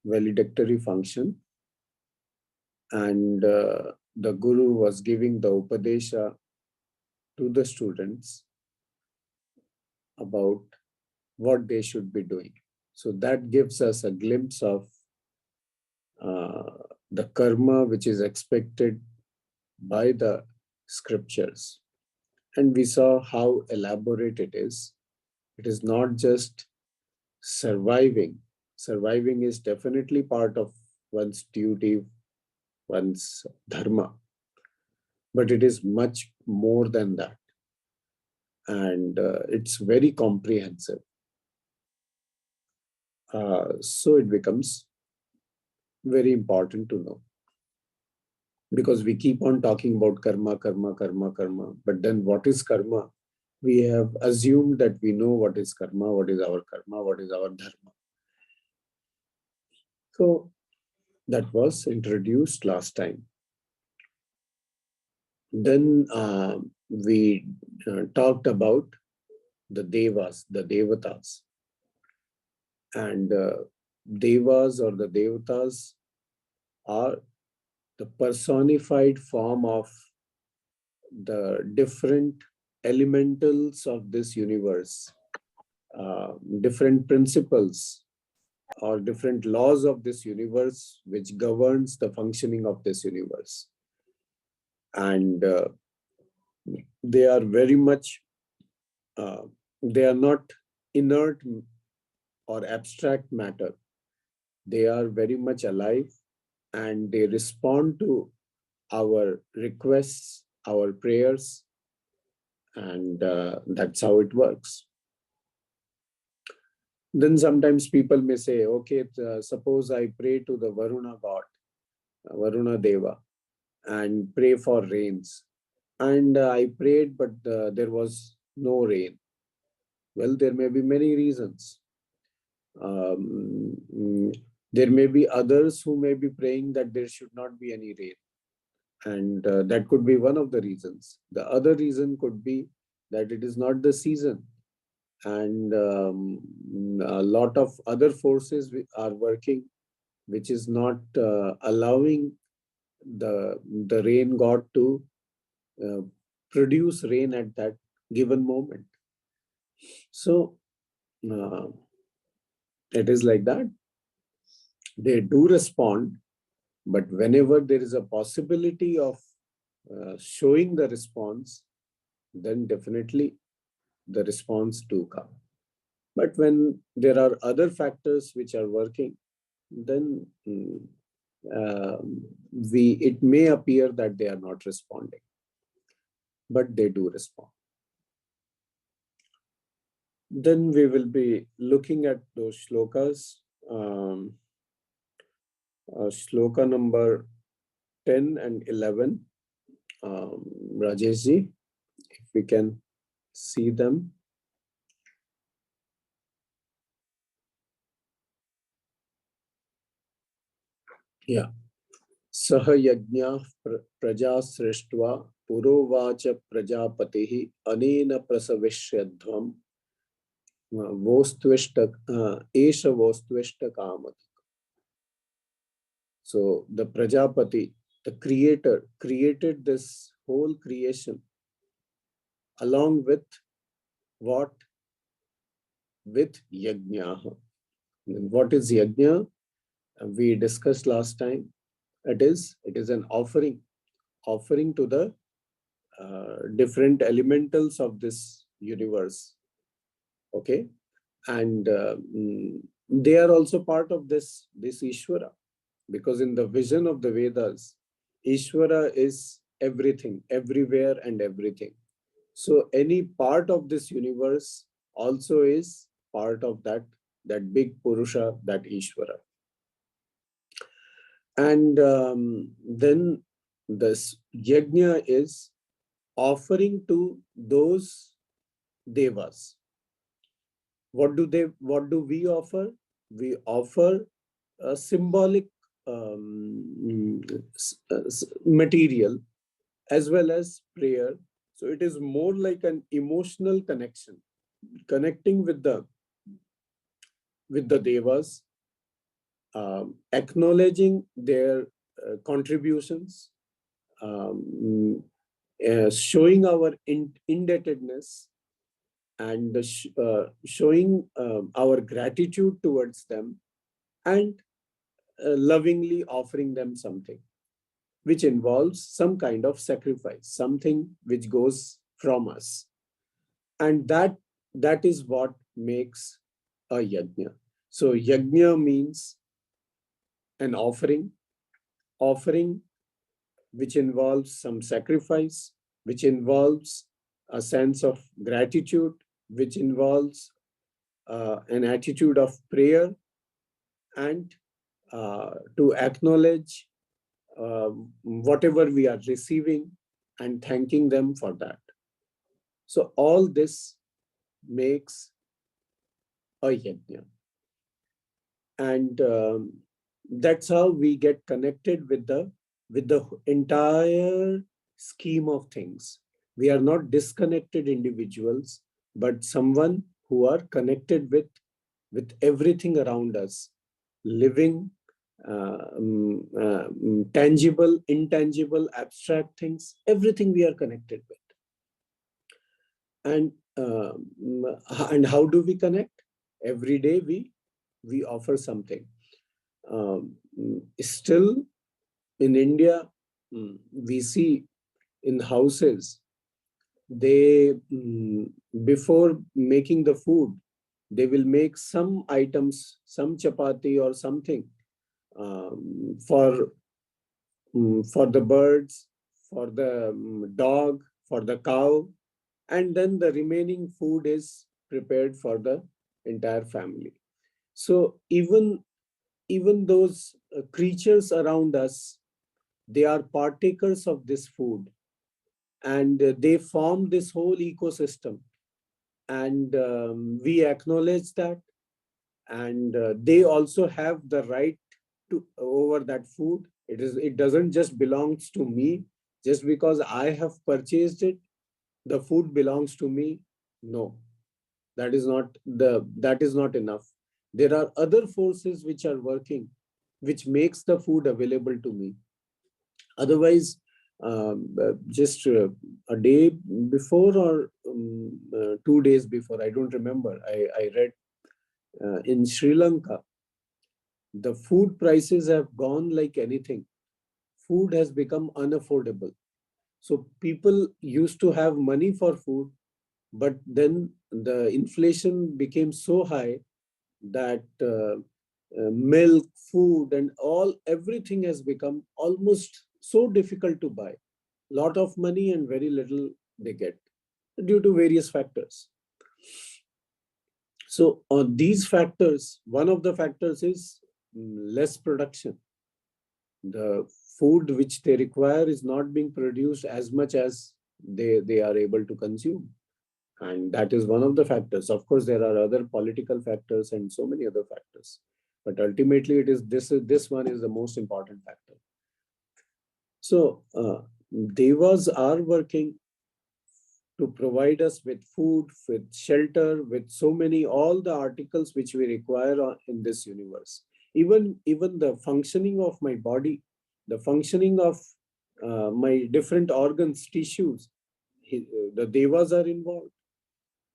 valedictory function, and the guru was giving the upadesha to the students about what they should be doing. So that gives us a glimpse of the karma which is expected by the scriptures. And we saw how elaborate it is. It is not just surviving. Surviving is definitely part of one's duty, one's dharma, but it is much more than that. And it's very comprehensive. So it becomes very important to know. Because we keep on talking about karma, karma, karma, karma. But then what is karma? We have assumed that we know what is karma, what is our karma, what is our dharma. So that was introduced last time. Then we talked about the devas, the devatas. And devas or the devatas are the personified form of the different elementals of this universe, different principles or different laws of this universe which governs the functioning of this universe. And they are very much, they are not inert or abstract matter. They are very much alive and they respond to our requests, our prayers, and that's how it works. Then sometimes people may say, okay, suppose I pray to the Varuna god, Varuna Deva, and pray for rains. And I prayed, but there was no rain. Well, there may be many reasons. There may be others who may be praying that there should not be any rain. And that could be one of the reasons. The other reason could be that it is not the season. And a lot of other forces are working, which is not allowing the rain god to produce rain at that given moment. So it is like that. They do respond, but whenever there is a possibility of showing the response, then definitely the response do come. But when there are other factors which are working, then it may appear that they are not responding, but they do respond. Then we will be looking at those shlokas. Shloka number 10 and 11. Rajesh ji, if we can see them. Yeah. Saha yajna praja srishtva purovacha prajapatihi anena prasavishyadhvam vostvishta esha vostvishta kamat. So the Prajapati, the creator, created this whole creation along with what? With yajna. What is yajna? We discussed last time. It is an offering to the different elementals of this universe. Okay, and they are also part of this Ishvara, because in the vision of the Vedas, Ishvara is everything, everywhere and everything. So any part of this universe also is part of that big Purusha, that Ishvara. And then this yajna is offering to those devas. What do we offer? We offer a symbolic material as well as prayer. So it is more like an emotional connection, connecting with the devas acknowledging their contributions, um, showing our indebtedness, and showing our gratitude towards them, and lovingly offering them something which involves some kind of sacrifice, something which goes from us. And that is what makes a yajna. So yajna means an offering which involves some sacrifice, which involves a sense of gratitude, which involves an attitude of prayer, and to acknowledge whatever we are receiving and thanking them for that. So all this makes a yajna. And that's how we get connected with the entire scheme of things. We are not disconnected individuals, but someone who are connected with everything around us, living, tangible, intangible, abstract things, everything we are connected with. And how do we connect? Every day we offer something. Still in India, we see in houses, they before making the food, they will make some items, some chapati or something, for the birds, for the dog, for the cow, and then the remaining food is prepared for the entire family. So even those creatures around us, they are partakers of this food, and they form this whole ecosystem, and we acknowledge that, and they also have the right to over that food. It doesn't just belongs to me. Just because I have purchased it, the food belongs to me. No, that is not enough. There are other forces which are working, which makes the food available to me. Otherwise, just a day before, or 2 days before, I don't remember, I read in Sri Lanka, the food prices have gone like anything. Food has become unaffordable. So people used to have money for food, but then the inflation became so high that milk, food, and everything has become almost so difficult to buy. Lot of money and very little they get, due to various factors. So on these factors, one of the factors is less production. The food which they require is not being produced as much as they are able to consume. And that is one of the factors. Of course, there are other political factors and so many other factors. But ultimately, it is this one is the most important factor. So devas are working to provide us with food, with shelter, with so many, all the articles which we require in this universe. Even the functioning of my body, the functioning of my different organs, tissues, the devas are involved,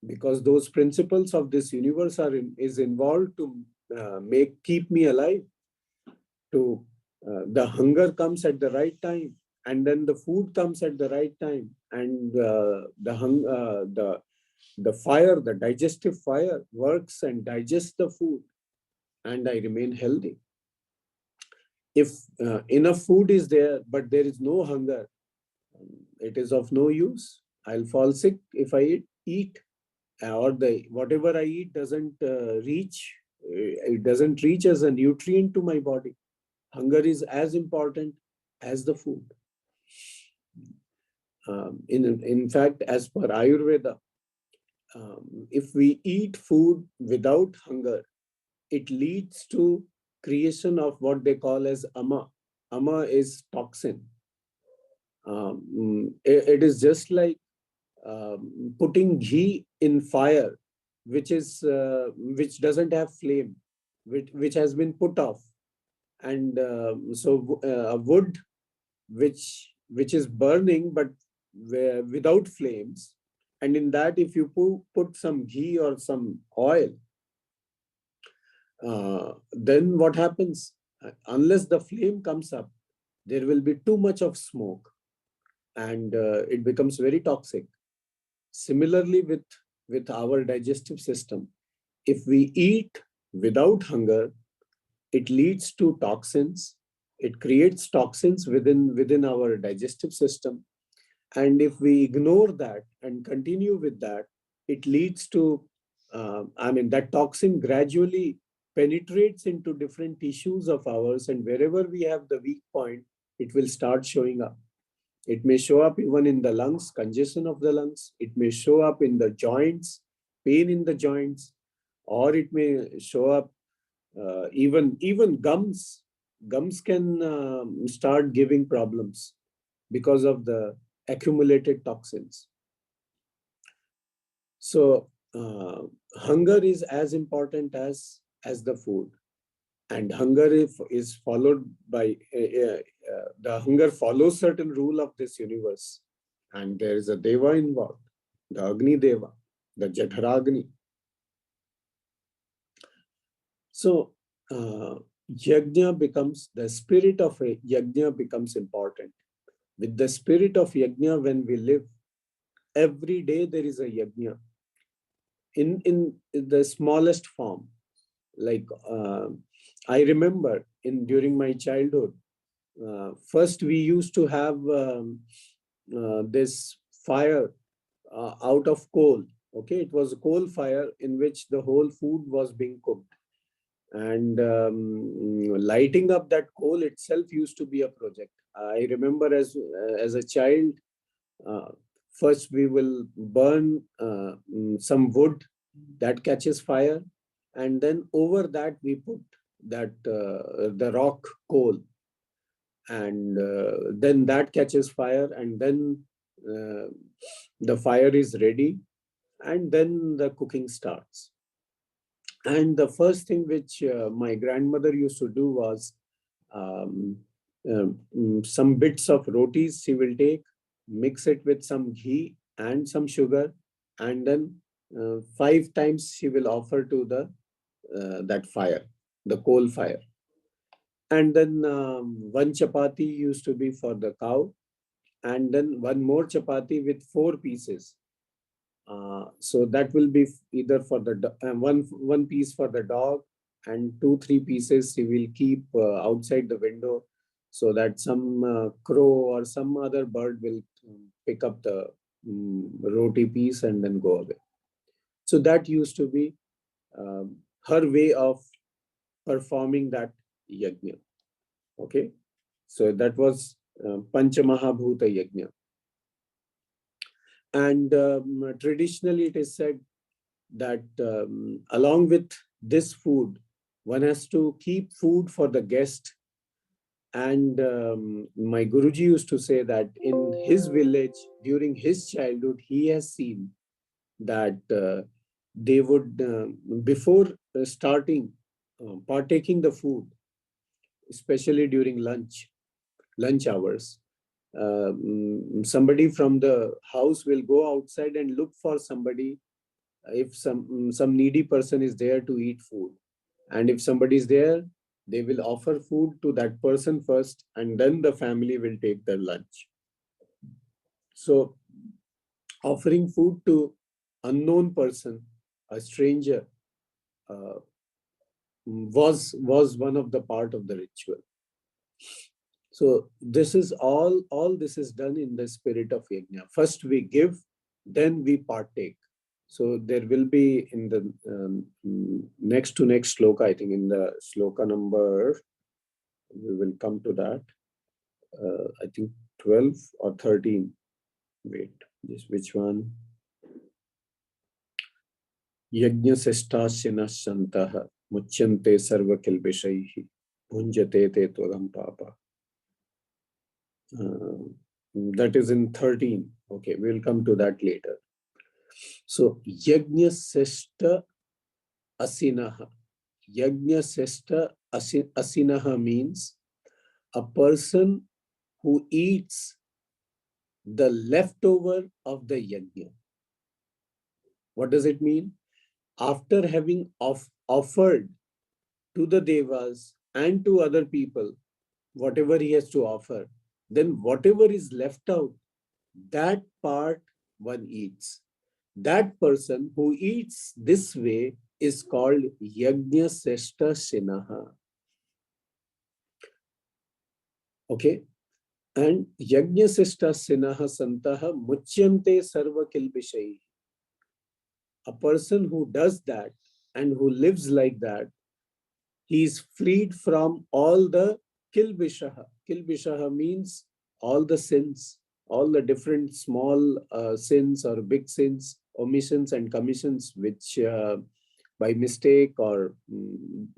because those principles of this universe is involved to keep me alive. To the hunger comes at the right time, and then the food comes at the right time, and the fire, the digestive fire, works and digests the food, and I remain healthy. If enough food is there but there is no hunger, it is of no use. I'll fall sick if I eat, or the whatever I eat doesn't reach. It doesn't reach as a nutrient to my body. Hunger is as important as the food. In fact, as per Ayurveda, if we eat food without hunger, it leads to creation of what they call as ama. Ama is toxin. It is just like putting ghee in fire, which doesn't have flame, which has been put off. And wood which is burning but without flames, and in that if you put some ghee or some oil, then what happens? Unless the flame comes up, there will be too much of smoke, and it becomes very toxic. Similarly, with our digestive system, if we eat without hunger, it leads to toxins. It creates toxins within our digestive system. And if we ignore that and continue with that, it leads to, that toxin gradually penetrates into different tissues of ours, and wherever we have the weak point, it will start showing up. It may show up even in the lungs, congestion of the lungs. It may show up in the joints, pain in the joints, or it may show up even gums. Gums can start giving problems because of the accumulated toxins. So hunger is as important as the food, and hunger is followed by the hunger follows certain rule of this universe, and there is a deva involved, the Agni Deva, the Jatharagni. So yajna becomes, the spirit of a yajna becomes important. With the spirit of yajna, when we live, every day there is a yajna in the smallest form. Like I remember during my childhood, first we used to have this fire out of coal. Okay, it was a coal fire in which the whole food was being cooked, and lighting up that coal itself used to be a project. I remember as a child, uh, first we will burn some wood that catches fire, and then over that we put that the rock coal, and then that catches fire, and then uh, the fire is ready, and then the cooking starts. And the first thing which my grandmother used to do was, um, some bits of rotis she will take, mix it with some ghee and some sugar, and then 5 times she will offer to the that fire, the coal fire. And then one chapati used to be for the cow, and then one more chapati with 4 pieces. So that will be either for the one piece for the dog, and 2-3 pieces he will keep outside the window, so that some crow or some other bird will pick up the roti piece and then go away. So that used to be her way of performing that yajna. Okay, so that was Panchamahabhuta yajna. And traditionally it is said that along with this food, one has to keep food for the guest. And my Guruji used to say that in his village, during his childhood, he has seen that they would, before starting partaking the food, especially during lunch hours, somebody from the house will go outside and look for somebody, if some needy person is there to eat food, and if somebody is there, they will offer food to that person first, and then the family will take their lunch. So offering food to unknown person, a stranger, uh, was one of the part of the ritual. So this is all this is done in the spirit of yajna. First we give, then we partake. So there will be in the next to next sloka, I think in the sloka number, we will come to that. I think 12 or 13. Wait, which one? Yajna sestasya santah muchyante sarva kilbishaihi bhunjate te tvagam papa. That is in 13. Okay, we'll come to that later. So yajna sesta asinaha. Yajna Sesta Asinaha means a person who eats the leftover of the yajna. What does it mean? After having offered to the devas and to other people whatever he has to offer, then whatever is left out, that part one eats. That person who eats this way is called Yajna Seshta Shinaha. Okay? And Yajna Seshta Shinaha Santaha Muchyante Sarva Kilbishai. A person who does that and who lives like that, he is freed from all the kilbishaha. Kilbishaha means all the sins, all the different small sins or big sins, omissions and commissions, which by mistake or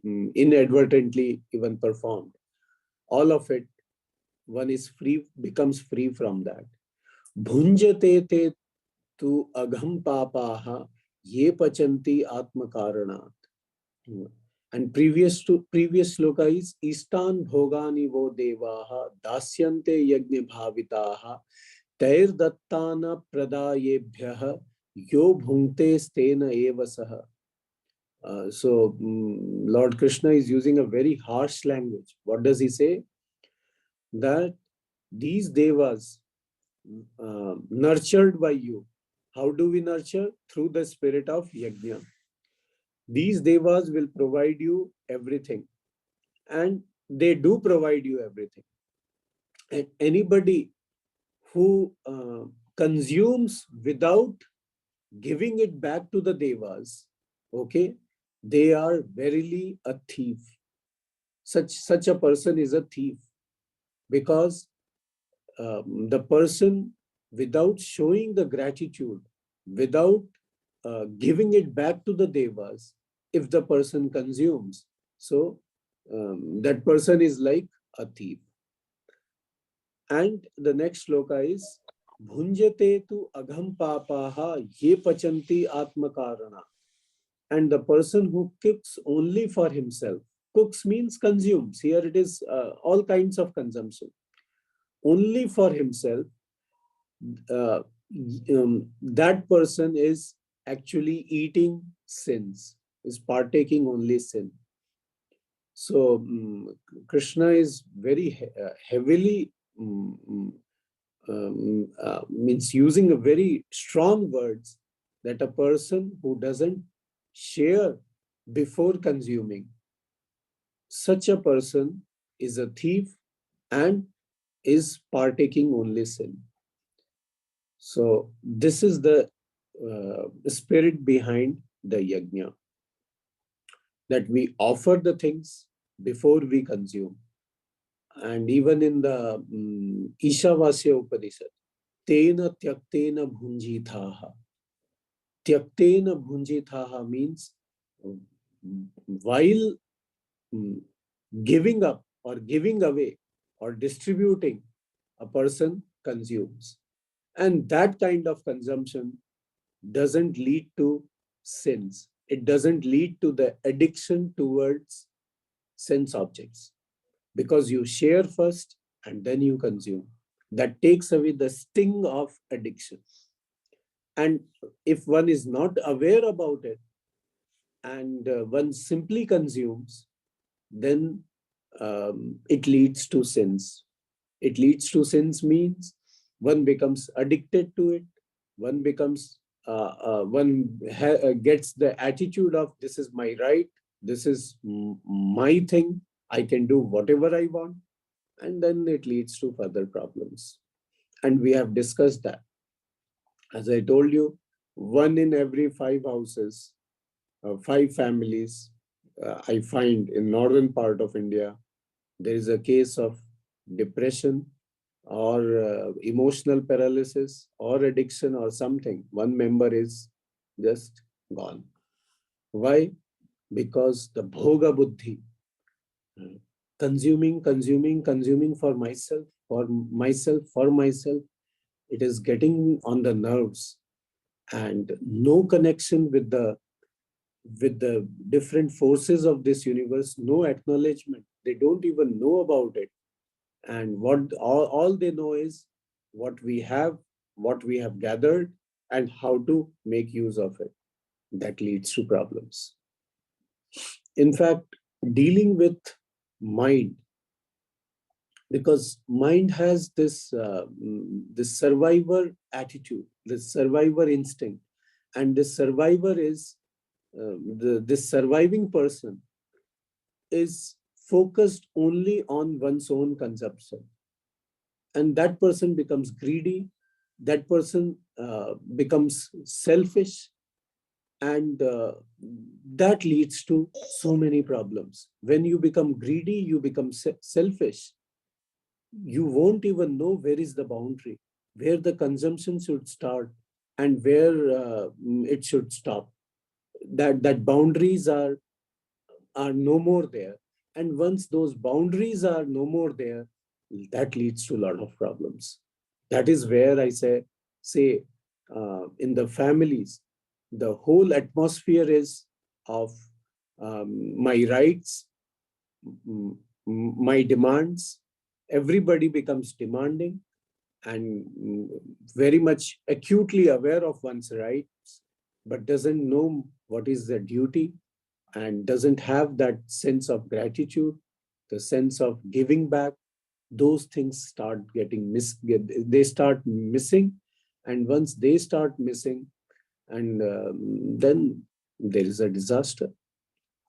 inadvertently even performed. All of it, one is free, becomes free from that. Bhunjate te tu agham papaha ye pachanti atma karanat. And previous sloka is Istan Bhogani vo devaha dasyante yajna bhavitaha tair dattana pradayebhyaha yo bhungte stena eva saha. So Lord Krishna is using a very harsh language. What does he say? That these devas nurtured by you. How do we nurture? Through the spirit of yajna. These devas will provide you everything, and they do provide you everything. And anybody who consumes without giving it back to the devas, okay, they are verily a thief. Such a person is a thief, because the person, without showing the gratitude, without giving it back to the devas, if the person consumes, so that person is like a thief. And the next shloka is Bhunjate tu agham papaha ye pachanti atmakarana. And the person who cooks only for himself, cooks means consumes. Here it is all kinds of consumption. Only for himself, that person is actually eating sins, is partaking only sin. So Krishna is very heavily means using a very strong words, that a person who doesn't share before consuming, such a person is a thief and is partaking only sin. So this is the spirit behind the yajna, that we offer the things before we consume. And even in the Ishavasya Upanishad, Tena Tyaktena Bhunjithaha. Tyaktena Bhunjithaha means while giving up or giving away or distributing, a person consumes. And that kind of consumption doesn't lead to sins. It doesn't lead to the addiction towards sense objects, because you share first and then you consume. That takes away the sting of addiction. And if one is not aware about it and one simply consumes, then it leads to sins. It leads to sins means one becomes addicted to it. One becomes, gets the attitude of this is my right, this is my thing, I can do whatever I want. And then it leads to further problems. And we have discussed that. As I told you, 1 in every 5 houses, 5 families, I find in northern part of India, there is a case of depression or emotional paralysis or addiction or something. One member is just gone. Why? Because the bhoga buddhi, consuming for myself, it is getting on the nerves, and no connection with the with the different forces of this universe, no acknowledgement. They don't even know about it. And what all they know is what we have gathered, and how to make use of it. That leads to problems. In fact, dealing with mind, because mind has this survivor attitude, this survivor instinct, and this survivor is this surviving person is focused only on one's own consumption, and that person becomes greedy. That person becomes selfish, and that leads to so many problems. When you become greedy, you become selfish. You won't even know where is the boundary, where the consumption should start, and where it should stop. That boundaries are no more there. And once those boundaries are no more there, that leads to a lot of problems. That is where I say in the families, the whole atmosphere is of my rights, my demands. Everybody becomes demanding and very much acutely aware of one's rights, but doesn't know what is the duty, and doesn't have that sense of gratitude, the sense of giving back. Those things start getting they start missing. And once they start missing, and then there is a disaster.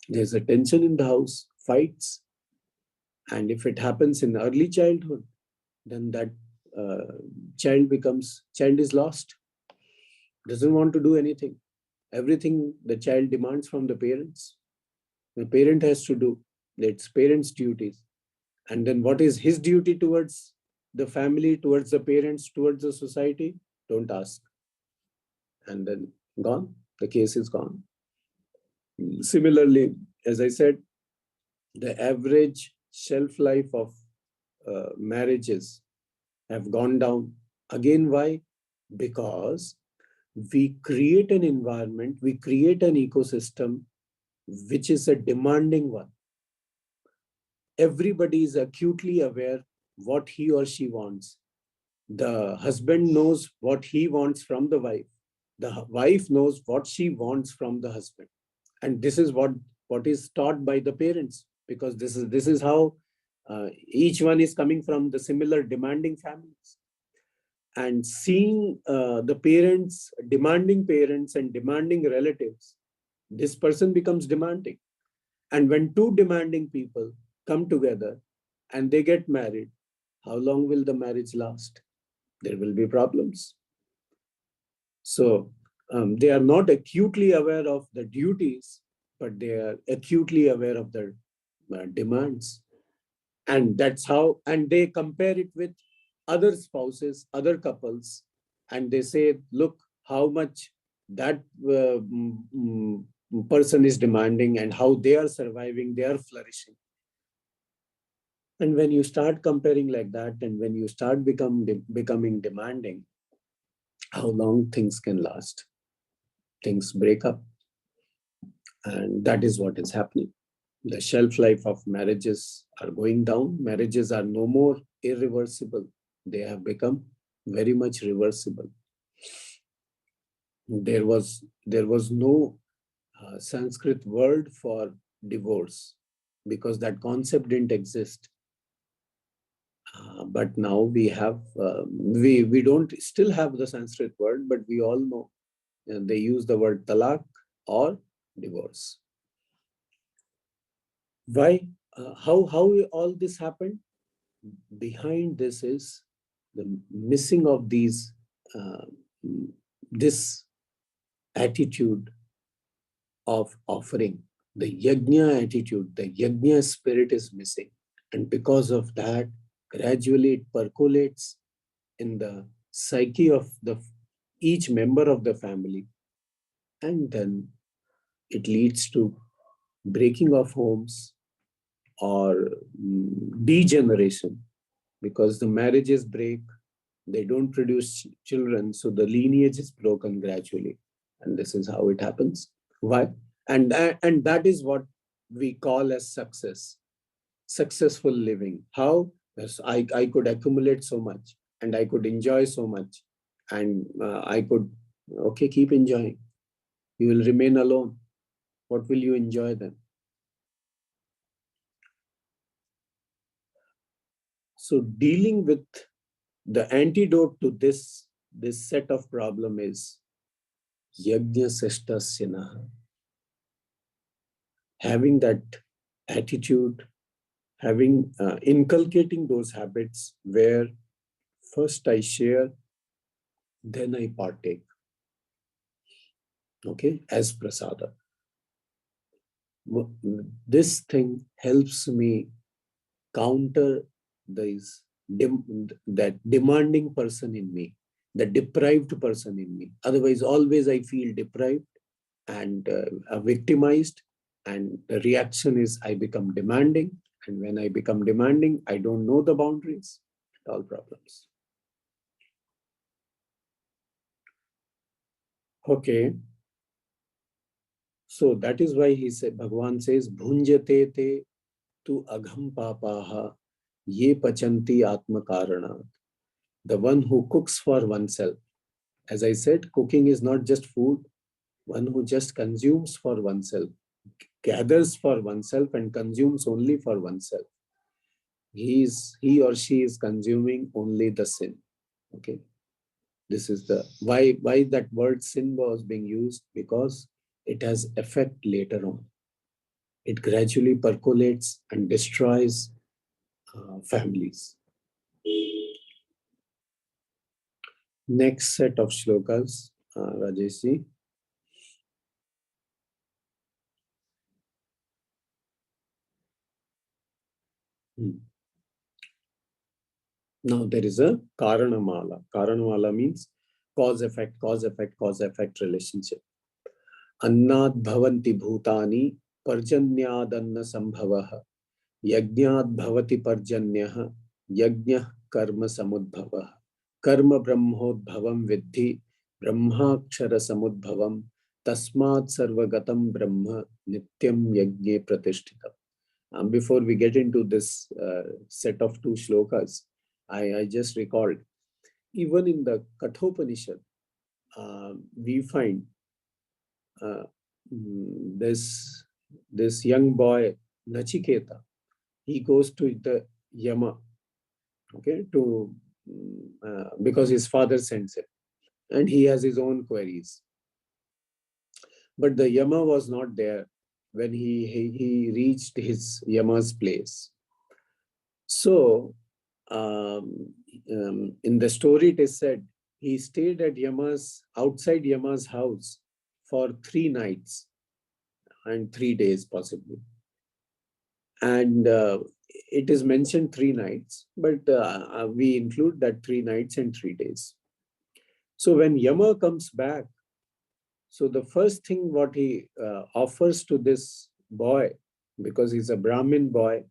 There's a tension in the house, fights. And if it happens in early childhood, then that child is lost, doesn't want to do anything. Everything the child demands from the parents, the parent has to do. It's parents' duties. And then what is his duty towards the family, towards the parents, towards the society? Don't ask. And then gone. The case is gone. Similarly, as I said, the average shelf life of marriages have gone down. Again, why? Because we create an environment, we create an ecosystem which is a demanding one. Everybody is acutely aware what he or she wants. The husband knows what he wants from the wife. The wife knows what she wants from the husband. And this is what is taught by the parents, because this is how each one is coming from the similar demanding families. And seeing the parents and demanding relatives, this person becomes demanding. And when two demanding people come together and they get married, how long will the marriage last? There will be problems. So they are not acutely aware of the duties, but they are acutely aware of their demands. And that's how, and they compare it with other spouses, other couples, and they say, look how much that person is demanding and how they are surviving, they are flourishing. And when you start comparing like that, and when you start becoming demanding, how long things can last? Things break up. And that is what is happening. The shelf life of marriages are going down. Marriages are no more irreversible. They have become very much reversible. There was no Sanskrit word for divorce, because that concept didn't exist. But now we have, we don't still have the Sanskrit word, but we all know they use the word talak or divorce. Why? How all this happened? Behind this is the missing of these, this attitude of offering. The yajna attitude, the yajna spirit is missing. And because of that, gradually it percolates in the psyche of each member of the family. And then it leads to breaking of homes or degeneration, because the marriages break, they don't produce children, so the lineage is broken gradually. And this is how it happens. Why? And that is what we call as success, successful living. How? Yes, I could accumulate so much and I could enjoy so much, and I could, okay, keep enjoying. You will remain alone. What will you enjoy then? So dealing with the antidote to this set of problem is yajna seshtasya, having that attitude, having inculcating those habits where first I share, then I partake, okay, as prasada. This thing helps me counter this that demanding person in me, the deprived person in me. Otherwise, always I feel deprived and victimized, and the reaction is I become demanding. And when I become demanding, I don't know the boundaries. All problems. Okay. So that is why he said, Bhagavan says, Bhunjate te tu agham papaha ye pachanti atma karana. The one who cooks for oneself. As I said, cooking is not just food. One who just consumes for oneself, gathers for oneself and consumes only for oneself. He or she is consuming only the sin. Okay. This is the why that word sin was being used, because it has effect later on. It gradually percolates and destroys families. Next set of shlokas, Rajesh. Now there is a Karanamala. Karanamala means cause effect, cause effect, cause effect relationship. Annad bhavanti bhutani parjanyadanna sambhavah yajnad bhavati parjanyah yajnah karma samudbhavah karma brahmodbhavam vidhi brahmakshara samudbhavam tasmat sarvagatam brahma nityam yajne pratishthitam. Before we get into this set of two shlokas, I just recalled, even in the Kathopanishad, we find uh, this young boy, Nachiketa, he goes to the Yama, okay, to because his father sends him, and he has his own queries. But the Yama was not there when he reached his Yama's place. So, in the story, it is said he stayed at outside Yama's house for 3 nights and 3 days, possibly. And it is mentioned 3 nights, but we include that 3 nights and 3 days. So when Yama comes back, so the first thing what he offers to this boy, because he's a Brahmin boy,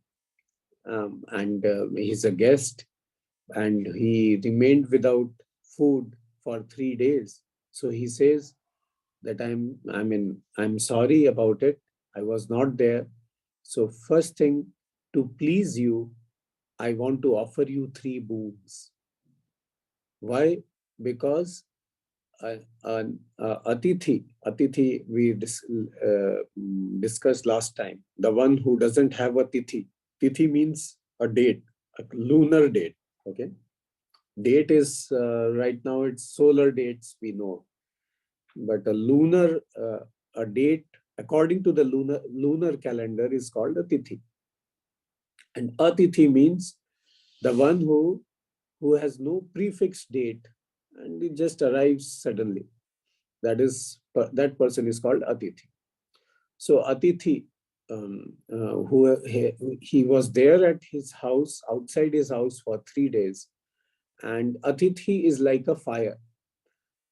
and he's a guest, and he remained without food for 3 days. So he says that I'm sorry about it. I was not there. So first thing, to please you, I want to offer you 3 boons. Why? Because atithi we discussed last time. The one who doesn't have a tithi. Tithi means a date, a lunar date. Okay. Date is right now it's solar dates we know, but a lunar a date according to the lunar calendar is called a tithi. And atithi means the one who has no prefixed date and it just arrives suddenly. That person is called atithi. So atithi, he was there at his house, outside his house for 3 days, and atithi is like a fire,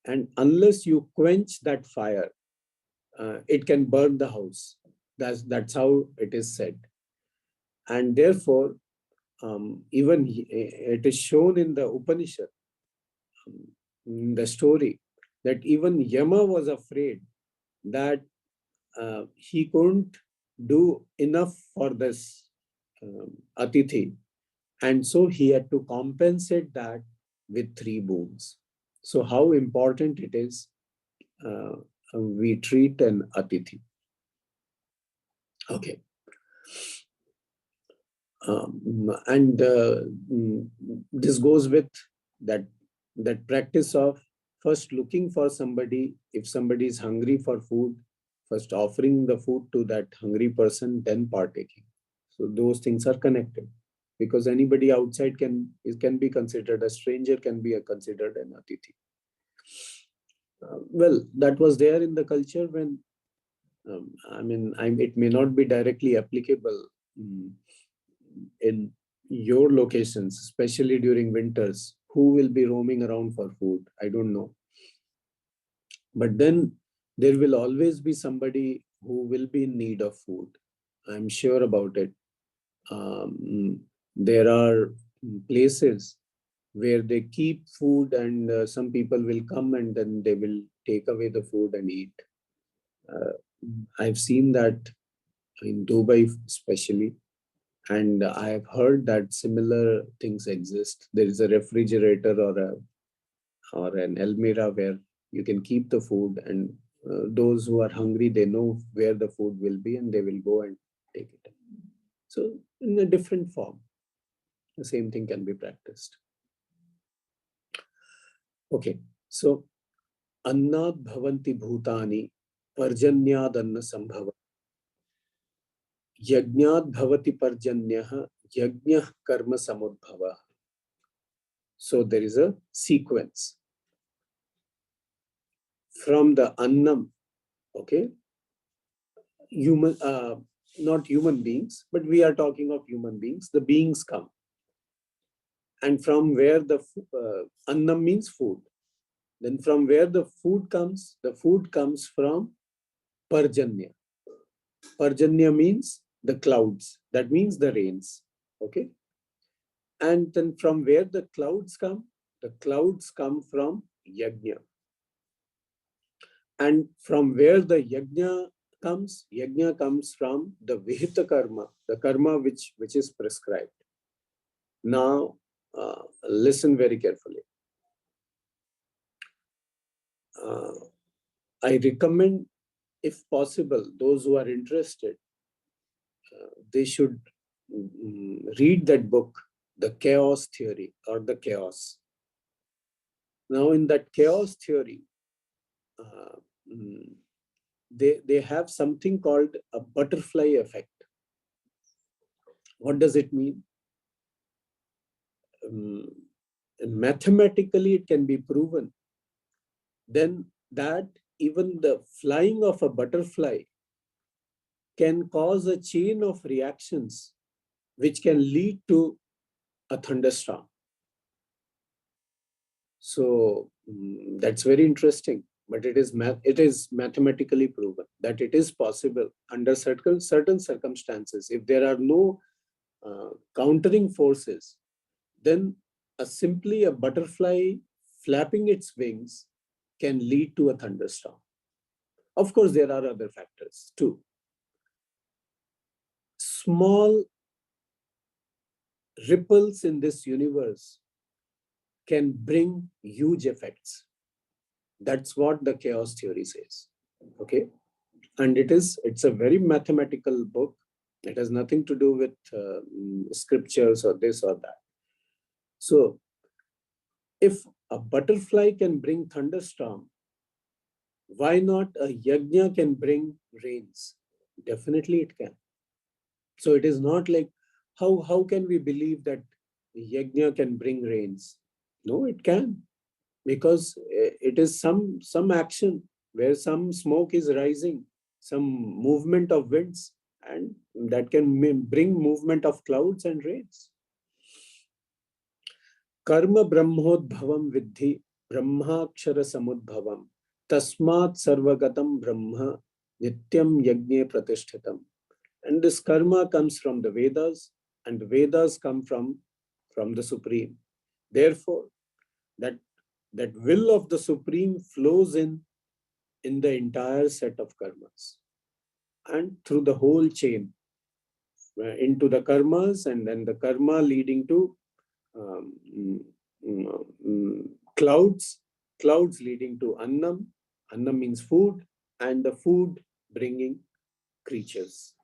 and unless you quench that fire, it can burn the house. That's how it is said. And therefore, even it is shown in the Upanishad, in the story, that even Yama was afraid that he couldn't do enough for this Atithi. And so he had to compensate that with 3 boons. So how important it is we treat an Atithi. Okay. This goes with that practice of first looking for somebody. If somebody is hungry for food, first offering the food to that hungry person, then partaking. So those things are connected, because anybody outside can be considered a stranger, can be considered an atithi. Well, that was there in the culture when it may not be directly applicable in your locations, especially during winters. Who will be roaming around for food? I don't know. But then there will always be somebody who will be in need of food. I'm sure about it. There are places where they keep food, and some people will come and then they will take away the food and eat. I've seen that in Dubai especially, and I have heard that similar things exist. There is a refrigerator or an almirah where you can keep the food, and those who are hungry, they know where the food will be and they will go and take it. So in a different form, the same thing can be practiced. Okay, so annad bhavanti bhutani parjanyad anna sambhava yajnad bhavati parjanyah yajnah karma samudbhava. So there is a sequence from the annam. Okay, human, not human beings, but we are talking of human beings. The beings come, and from where the annam means food. Then from where the food comes from Parjanya. Parjanya means the clouds. That means the rains. Okay. And then from where the clouds come from Yajna. And from where the Yajna comes from the Vihita karma, the karma which is prescribed. Now, listen very carefully. I recommend, if possible, those who are interested, they should read that book, The Chaos Theory or The Chaos. Now, in that chaos theory, they have something called a butterfly effect. What does it mean? Mathematically, it can be proven then that even the flying of a butterfly can cause a chain of reactions which can lead to a thunderstorm. So that's very interesting, but it is mathematically proven that it is possible under certain circumstances. If there are no countering forces, then simply a butterfly flapping its wings can lead to a thunderstorm. Of course, there are other factors too. Small ripples in this universe can bring huge effects. That's what the chaos theory says. Okay. And it's a very mathematical book. It has nothing to do with scriptures or this or that. So if a butterfly can bring thunderstorm, why not a yajna can bring rains? Definitely it can. So it is not like, how can we believe that yajna can bring rains? No, it can, because it is some action where some smoke is rising, some movement of winds, and that can bring movement of clouds and rains. Karma brahmodbhavam vidhi brahmakshara samudbhavam tasmat sarvagatam brahma nityam yajne pratishthitam. And this karma comes from the Vedas, and the Vedas come from the Supreme. Therefore, that will of the Supreme flows in the entire set of karmas. and through the whole chain into the karmas, and then the karma leading to um, mm, clouds, clouds leading to annam. Annam means food, and the food bringing creatures.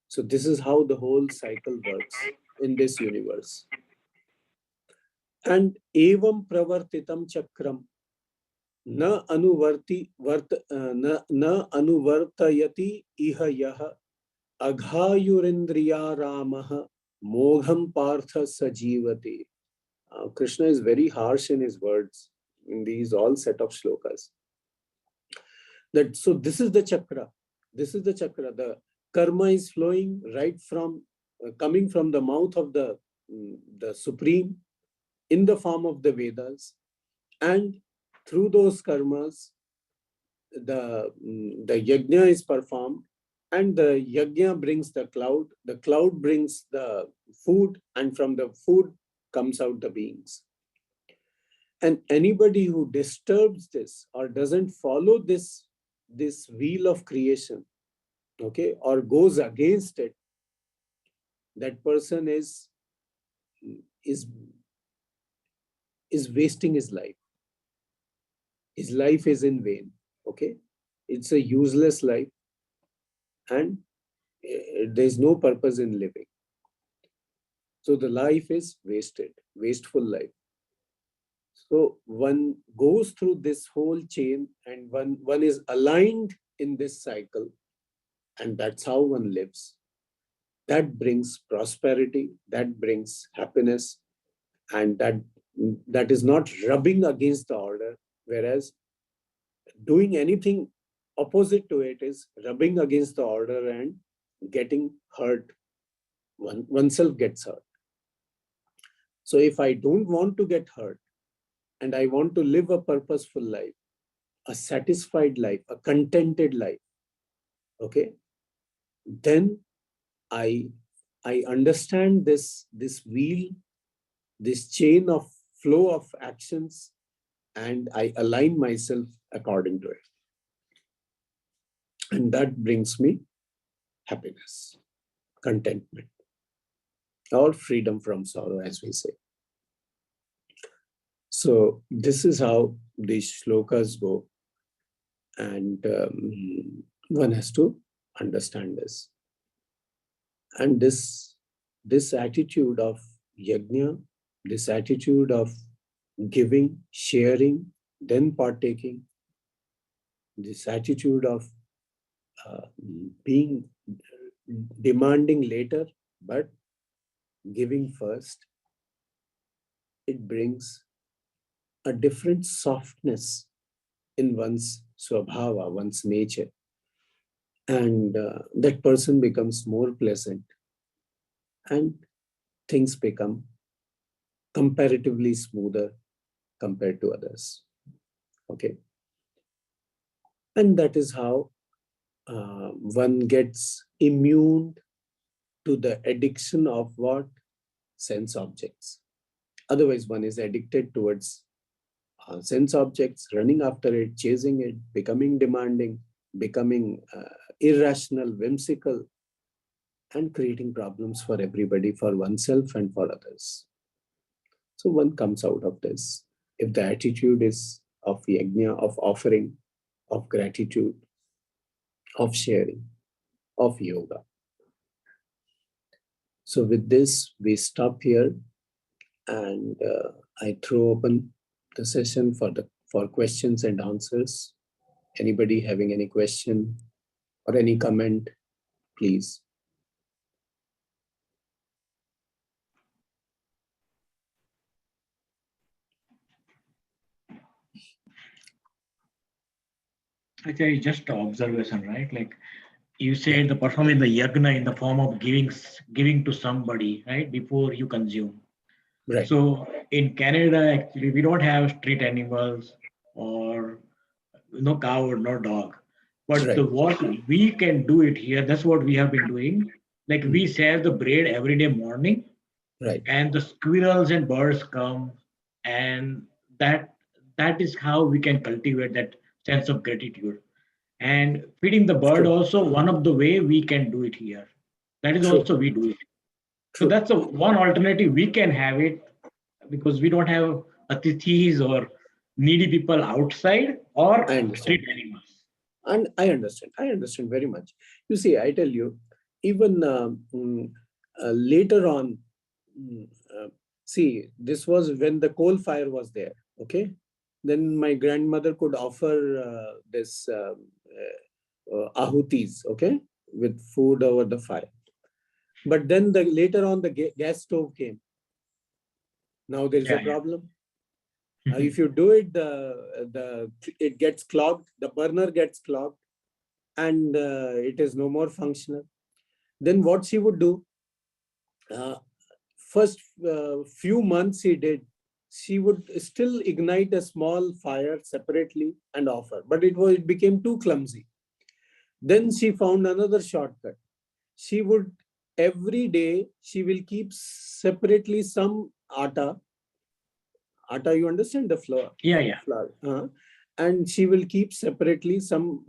So this is how the whole cycle works in this universe. And evam pravartitam chakram na anuvartayati iha yaha aghayurindriya ramaha mogham partha sajivati. Krishna is very harsh in his words in these all set of shlokas. That so this is the chakra. This is the chakra. The karma is flowing right from coming from the mouth of the Supreme in the form of the Vedas, and through those karmas, the yajna is performed, and the yajna brings the cloud brings the food, and from the food comes out the beings. And anybody who disturbs this or doesn't follow this wheel of creation, okay, or goes against it, that person is is wasting his life. His life is in vain. Okay, it's a useless life, and there's no purpose in living. So the life is wasted, wasteful life. So one goes through this whole chain, and one is aligned in this cycle, and that's how one lives. That brings prosperity, that brings happiness, and that is not rubbing against the order, whereas doing anything opposite to it is rubbing against the order and getting hurt. Oneself gets hurt. So if I don't want to get hurt, and I want to live a purposeful life, a satisfied life, a contented life, okay, then I understand this wheel, this chain of flow of actions, and I align myself according to it. And that brings me happiness, contentment, or freedom from sorrow, as we say. So this is how these shlokas go, and one has to understand this. And this attitude of yajna, this attitude of giving, sharing, then partaking, this attitude of being demanding later, but giving first, it brings a different softness in one's swabhava, one's nature. And that person becomes more pleasant, and things become comparatively smoother compared to others. Okay. And that is how one gets immune to the addiction of what? Sense objects. Otherwise, one is addicted towards sense objects, running after it, chasing it, becoming demanding, becoming irrational, whimsical, and creating problems for everybody, for oneself and for others. So one comes out of this. If the attitude is of yajna, of offering, of gratitude, of sharing, of yoga. So with this, we stop here, and I throw open the session for questions and answers. Anybody having any question or any comment, please. Actually, just observation, right? Like you said, the performing the yagna in the form of giving to somebody, right, before you consume. Right. So in Canada, actually, we don't have street animals or no cow or no dog. But Right. what we can do it here, that's what we have been doing. Like we share the bread every day morning, Right. and the squirrels and birds come, and that is how we can cultivate that sense of gratitude. And feeding the bird True. also one of the way we can do it here. That is True. also we do it. So True. that's a one alternative we can have it, because we don't have atithis or needy people outside or I understand. street animals. And I understand. I understand very much. You see, I tell you, even later on, mm, uh, see, this was when the coal fire was there. Okay. Then my grandmother could offer this ahutis, okay, with food over the fire. But then later on, the gas stove came. Now there is a Yeah, problem. yeah. If you do it, it gets clogged, the burner gets clogged, and it is no more functional. Then what she would do, first few months she would still ignite a small fire separately and offer, but it became too clumsy. Then she found another shortcut. She would, every day, she will keep separately some atta, you understand, the flour? Yeah, yeah. Flour. And she will keep separately some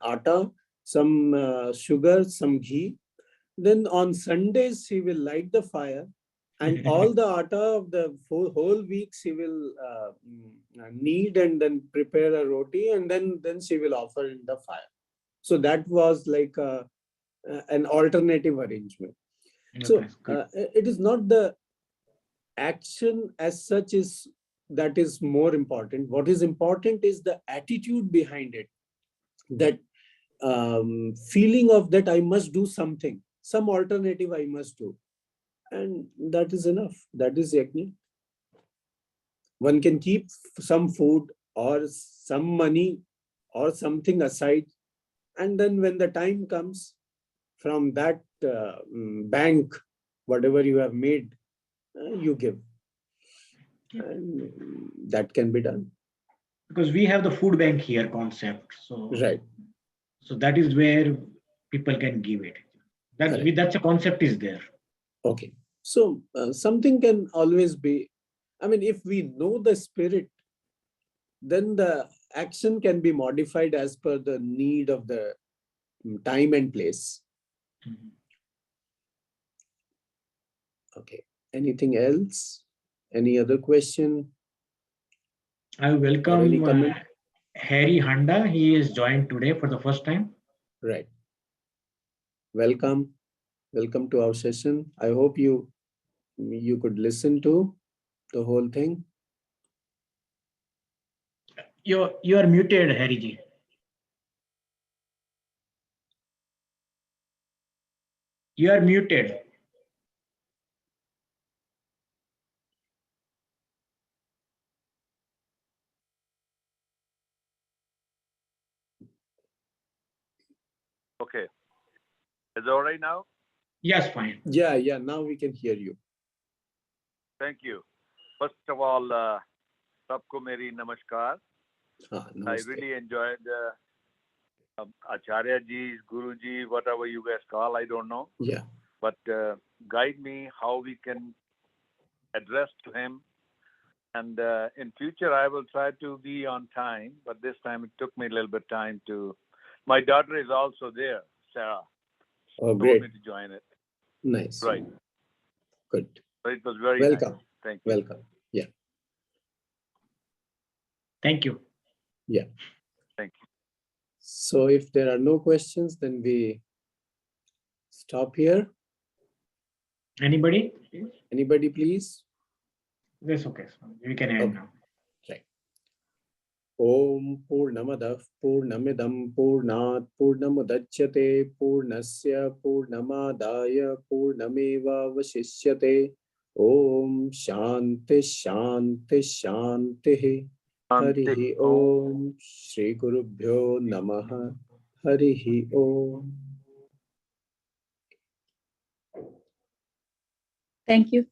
atta, some sugar, some ghee. Then on Sundays, she will light the fire, and all the atta of the whole week she will knead and then prepare a roti, and then she will offer in the fire. So that was like an alternative arrangement. So Okay, good. it is not the action as such that is more important. What is important is the attitude behind it, that feeling of that I must do something, some alternative I must do, and that is enough. That is yajna. One can keep some food or some money or something aside, and then when the time comes, from that bank, whatever you have made, you give, and that can be done. Because we have the food bank here concept. Right. So that is where people can give it. Correct. That's a concept is there. Okay. So something can always be, I mean, if we know the spirit, then the action can be modified as per the need of the time and place. Mhm. Okay. Anything else? Any other question? I Or any welcome comment? Harry Handa. He is joined today for the first time. Right. Welcome. Welcome to our session. I hope you could listen to the whole thing. You are muted, Harry ji. You are muted. Okay. Is it all right now? Yes, fine. Yeah. Now we can hear you. Thank you. First of all, sabko meri namaskar. I Namaste. really enjoyed Acharya ji, Guru ji, whatever you guys call, I don't know. Yeah. But guide me how we can address to him. And in future, I will try to be on time. But this time it took me a little bit time to. My daughter is also there, Sarah. Oh, Told great. me to join it. Nice. Right. Good. So it was very Welcome. nice. Thank you. Welcome. Yeah. Thank you. Yeah. Thank you. So if there are no questions, then we stop here. Anybody? Anybody, please? That's okay. So we can end now. Right. Om Purnamadah Purnamidam Purnat Purnamudachyate Purnasya Purnamadaya Purnameva Vasishyate. Om Shanti Shanti Shanti. Harihi Om. Shri Gurubhyo Namaha. Harihi Om. Thank you.